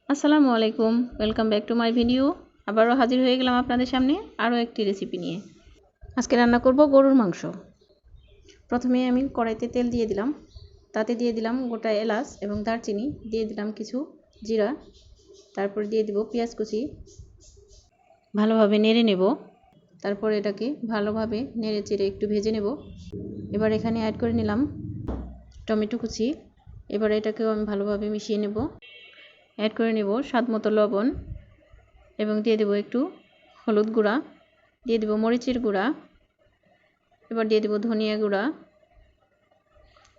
আসসালামু আলাইকুম, welcome back to my video. আবারও হাজির হয়ে গেলাম আপনাদের সামনে আরও একটি রেসিপি নিয়ে। আজকে রান্না করব গরুর মাংস। প্রথমে আমি কড়াইতে তেল দিয়ে দিলাম, তাতে দিয়ে দিলাম গোটা এলাচ এবং দারচিনি, দিয়ে দিলাম কিছু জিরা, তারপর দিয়ে দিব পেঁয়াজ কুচি। ভালোভাবে নেড়ে নেব, তারপর এটাকে ভালোভাবে নেড়ে চেড়ে একটু ভেজে নেব। এবার এখানে অ্যাড করে নিলাম টমেটো কুচি। এবার এটাকেও আমি ভালোভাবে মিশিয়ে নেব। অ্যাড করে নেব স্বাদ মতো লবণ এবং দিয়ে দেব একটু হলুদ গুঁড়া, দিয়ে দেব মরিচের গুঁড়া, এবার দিয়ে দেব ধনিয়া গুঁড়া,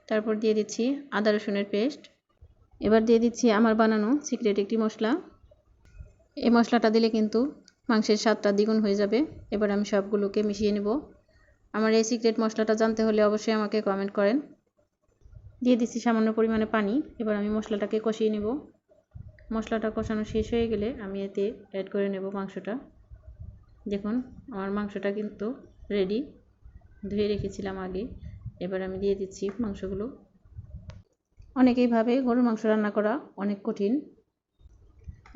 তারপর দিয়ে দিচ্ছি আদা রসুনের পেস্ট। এবার দিয়ে দিচ্ছি আমার বানানো সিক্রেট একটি মশলা। এই মশলাটা দিলে কিন্তু মাংসের স্বাদটা দ্বিগুণ হয়ে যাবে। এবার আমি সবগুলোকে মিশিয়ে নেব। আমার এই সিক্রেট মশলাটা জানতে হলে অবশ্যই আমাকে কমেন্ট করেন। দিয়ে দিচ্ছি সামান্য পরিমাণে পানি। এবার আমি মশলাটাকে কষিয়ে নেব। মশলাটা কষানো শেষ হয়ে গেলে আমি এতে অ্যাড করে নেব মাংসটা। দেখুন আমার মাংসটা কিন্তু রেডি, ধুয়ে রেখেছিলাম আগে। এবার আমি দিয়ে দিচ্ছি মাংসগুলো। অনেকেই ভাবে গরুর মাংস রান্না করা অনেক কঠিন।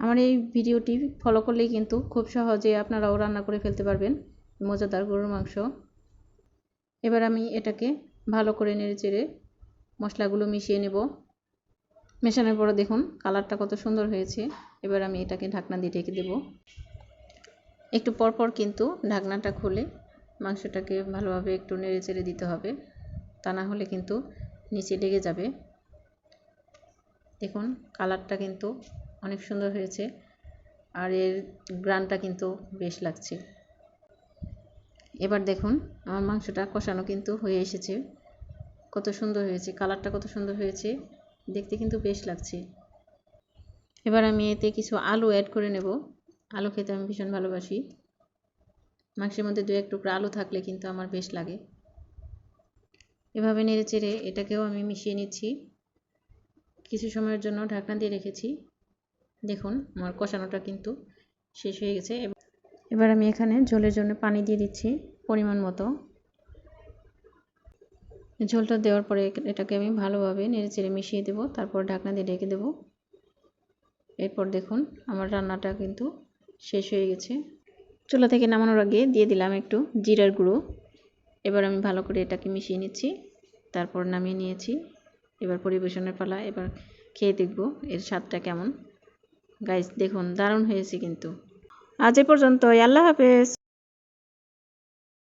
আমার এই ভিডিওটি ফলো করলেই কিন্তু খুব সহজে আপনারাও রান্না করে ফেলতে পারবেন মজাদার গরুর মাংস। এবার আমি এটাকে ভালো করে নেড়ে চেড়ে মশলাগুলো মিশিয়ে নেব। মেশানোর পরে দেখুন কালারটা কত সুন্দর হয়েছে। এবার আমি এটাকে ঢাকনা দিয়ে ঢেকে দেব। একটু পরপর কিন্তু ঢাকনাটা খুলে মাংসটাকে ভালোভাবে একটু নেড়ে চেড়ে দিতে হবে, তা না হলে কিন্তু নিচে লেগে যাবে। দেখুন কালারটা কিন্তু অনেক সুন্দর হয়েছে আর এর গ্রানটা কিন্তু বেশ লাগছে। এবার দেখুন আমার মাংসটা কষানো কিন্তু হয়ে এসেছে। কত সুন্দর হয়েছে, কালারটা কত সুন্দর হয়েছে, দেখতে কিন্তু বেশ লাগছে। এবার আমি এতে কিছু আলু অ্যাড করে নেব। আলু খেতে আমি ভীষণ ভালোবাসি। মাংসের মধ্যে 2-1 টুকরা আলু থাকলে কিন্তু আমার বেশ লাগে। এভাবে নেড়ে চেড়ে এটাকেও আমি মিশিয়ে নিচ্ছি। কিছু সময়ের জন্য ঢাকনা দিয়ে রেখেছি। দেখুন আমার কষানোটা কিন্তু শেষ হয়ে গেছে। এবার আমি এখানে ঝোলের জন্য পানি দিয়ে দিচ্ছি পরিমাণ মতো। ঝোলটা দেওয়ার পরে এটাকে আমি ভালোভাবে নেড়ে চেড়ে মিশিয়ে দেব, তারপর ঢাকনা দিয়ে ঢেকে দেব। এরপর দেখুন আমার রান্নাটা কিন্তু শেষ হয়ে গেছে। চুলা থেকে নামানোর আগে দিয়ে দিলাম একটু জিরার গুঁড়ো। এবার আমি ভালো করে এটাকে মিশিয়ে নিচ্ছি, তারপর নামিয়ে নিয়েছি। এবার পরিবেশনের পালা। এবার খেয়ে দেখব এর স্বাদটা কেমন। গাইস দেখুন দারুণ হয়েছে কিন্তু। আজ এ পর্যন্তই, আল্লাহ হাফেজ।